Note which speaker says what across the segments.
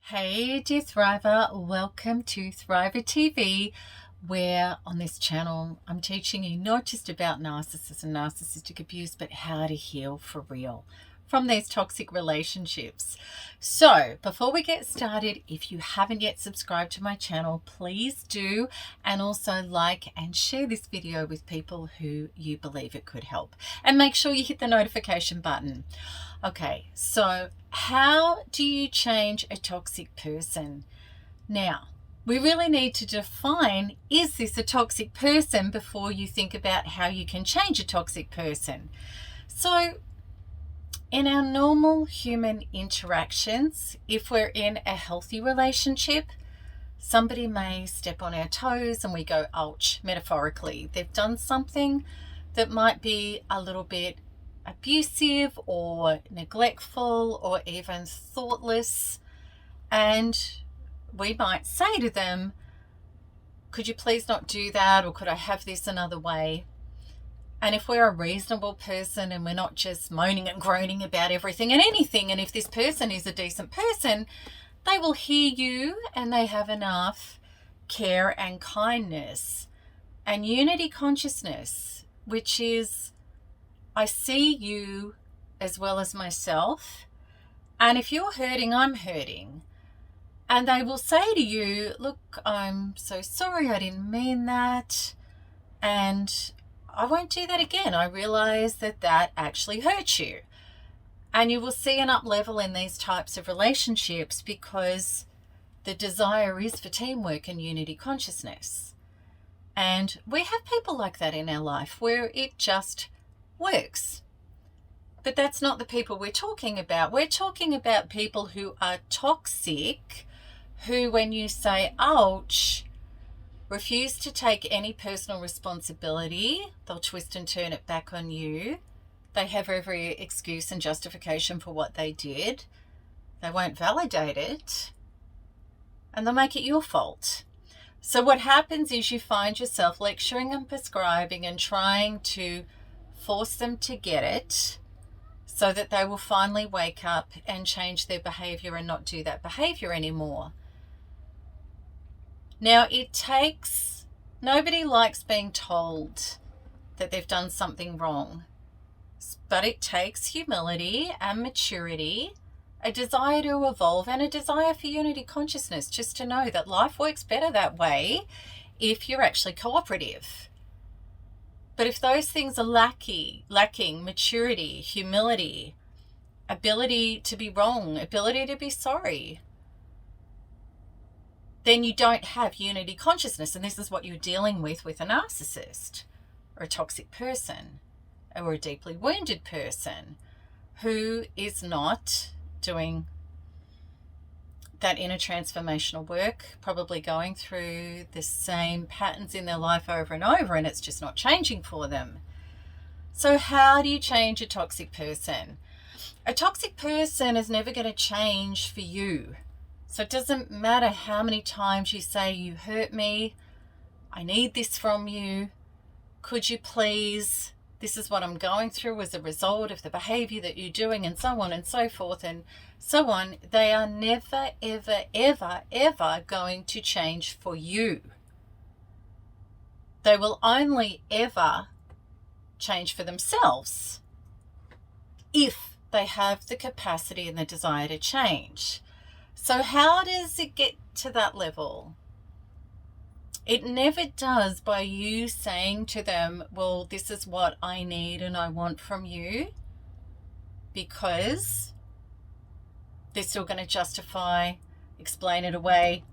Speaker 1: Hey dear Thriver, welcome to Thriver TV, where on this channel I'm teaching you not just about narcissists and narcissistic abuse, but how to heal for real from these toxic relationships. So before we get started, if you haven't yet subscribed to my channel, please do, and also like and share this video with people who you believe it could help, and make sure you hit the notification button. Okay, so how do you change a toxic person? Now, we really need to define, is this a toxic person, before you think about how you can change a toxic person. So in our normal human interactions, if we're in a healthy relationship, somebody may step on our toes and we go, ouch, metaphorically. They've done something that might be a little bit abusive or neglectful or even thoughtless, and we might say to them, could you please not do that, or could I have this another way? And if we're a reasonable person and we're not just moaning and groaning about everything and anything, and if this person is a decent person, they will hear you and they have enough care and kindness and unity consciousness, which is, I see you as well as myself, and if you're hurting, I'm hurting. And they will say to you, look, I'm so sorry, I didn't mean that, and I won't do that again. I realize that that actually hurts you. And you will see an up level in these types of relationships, because the desire is for teamwork and unity consciousness. And we have people like that in our life where it just works. But that's not the people we're talking about. We're talking about people who are toxic, who, when you say ouch, refuse to take any personal responsibility. They'll twist and turn it back on you. They have every excuse and justification for what they did. They won't validate it, and they'll make it your fault. So what happens is you find yourself lecturing and prescribing and trying to force them to get it, so that they will finally wake up and change their behavior and not do that behavior anymore. Now, nobody likes being told that they've done something wrong, but it takes humility and maturity, a desire to evolve, and a desire for unity consciousness, just to know that life works better that way if you're actually cooperative. But if those things are lacking maturity, humility, ability to be wrong, ability to be sorry, then you don't have unity consciousness. And this is what you're dealing with a narcissist, or a toxic person, or a deeply wounded person who is not doing that inner transformational work, probably going through the same patterns in their life over and over, and it's just not changing for them. So how do you change a toxic person? A toxic person is never going to change for you. So it doesn't matter how many times you say, you hurt me, I need this from you, could you please, this is what I'm going through as a result of the behavior that you're doing, and so on and so forth and so on. They are never, ever, ever, ever going to change for you. They will only ever change for themselves if they have the capacity and the desire to change. So how does it get to that level? It never does by you saying to them, well, this is what I need and I want from you, because they're still going to justify, explain it away,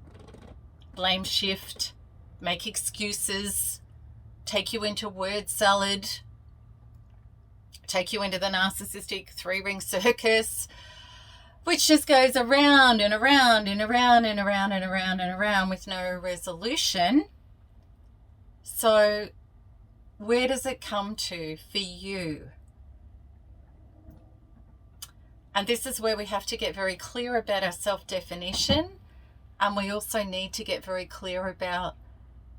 Speaker 1: blame shift, make excuses, take you into word salad, take you into the narcissistic three-ring circus, which just goes around and around and around and around and around and around with no resolution. So where does it come to for you? And this is where we have to get very clear about our self-definition, and we also need to get very clear about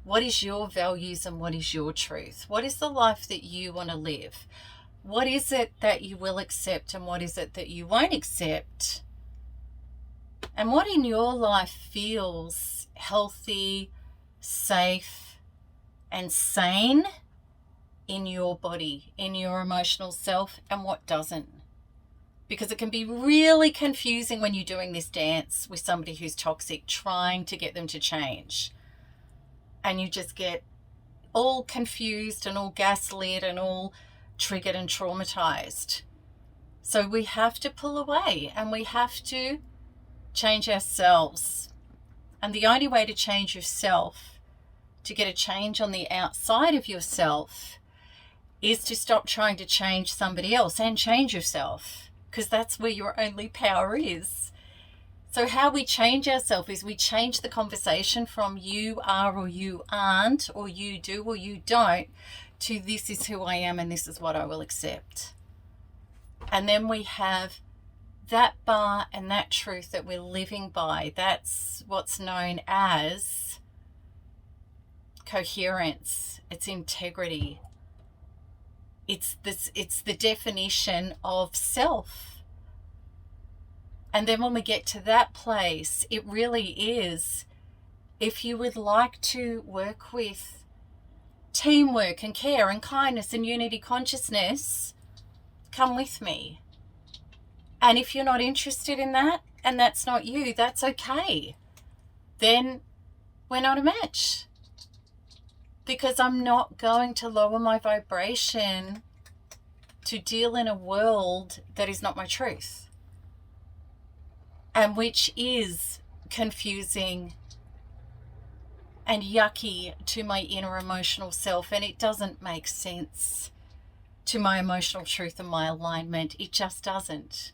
Speaker 1: what is your values and what is your truth. What is the life that you want to live? What is it that you will accept and what is it that you won't accept? and what in your life feels healthy, safe, and sane in your body, in your emotional self, and what doesn't. Because it can be really confusing when you're doing this dance with somebody who's toxic, trying to get them to change. And you just get all confused and all gaslit and all triggered and traumatized. So we have to pull away and we have to change ourselves. And the only way to change yourself, to get a change on the outside of yourself, is to stop trying to change somebody else and change yourself, because that's where your only power is. So how we change ourselves is we change the conversation from you are or you aren't, or you do or you don't, to this is who I am and this is what I will accept. And then we have that bar and that truth that we're living by. That's what's known as coherence. It's integrity. It's the definition of self. And then when we get to that place, it really is, if you would like to work with teamwork and care and kindness and unity consciousness, come with me. And if you're not interested in that, and that's not you, that's okay. Then we're not a match. Because I'm not going to lower my vibration to deal in a world that is not my truth. And which is confusing and yucky to my inner emotional self. And it doesn't make sense to my emotional truth and my alignment. It just doesn't.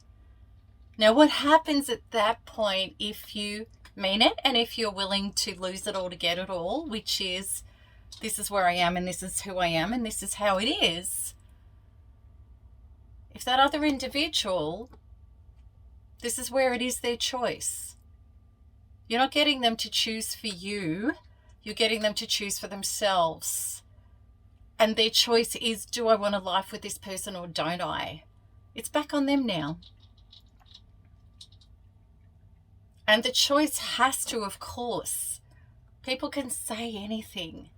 Speaker 1: Now, what happens at that point, if you mean it and if you're willing to lose it all to get it all, which is, this is where I am and this is who I am and this is how it is. If that other individual, this is where it is their choice. You're not getting them to choose for you. You're getting them to choose for themselves. And their choice is, do I want a life with this person or don't I? It's back on them now. And the choice has to, of course. People can say anything.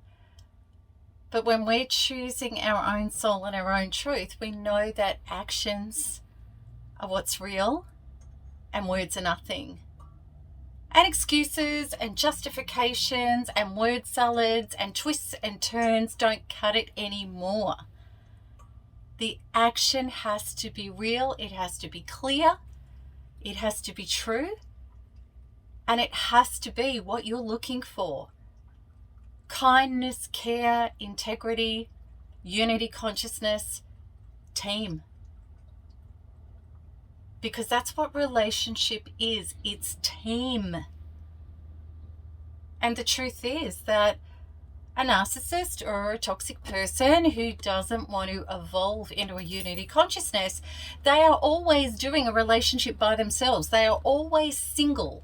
Speaker 1: But when we're choosing our own soul and our own truth, we know that actions are what's real and words are nothing. And excuses and justifications and word salads and twists and turns don't cut it anymore. The action has to be real, it has to be clear, it has to be true, and it has to be what you're looking for. Kindness, care, integrity, unity, consciousness, team. Because that's what relationship is. It's team. And the truth is that a narcissist or a toxic person who doesn't want to evolve into a unity consciousness, they are always doing a relationship by themselves. They are always single,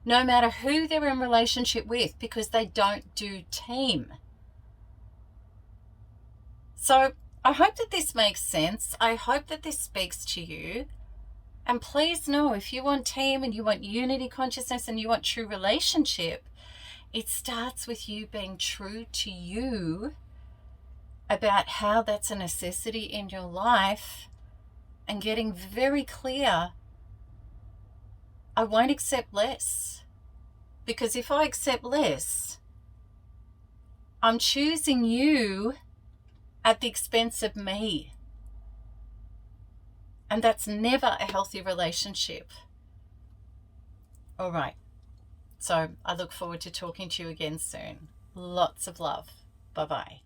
Speaker 1: no matter who they're in relationship with, because they don't do team. So I hope that this makes sense. I hope that this speaks to you. And please know, if you want team and you want unity consciousness and you want true relationship, it starts with you being true to you about how that's a necessity in your life and getting very clear. I won't accept less, because if I accept less, I'm choosing you at the expense of me. And that's never a healthy relationship. All right. So I look forward to talking to you again soon. Lots of love. Bye-bye.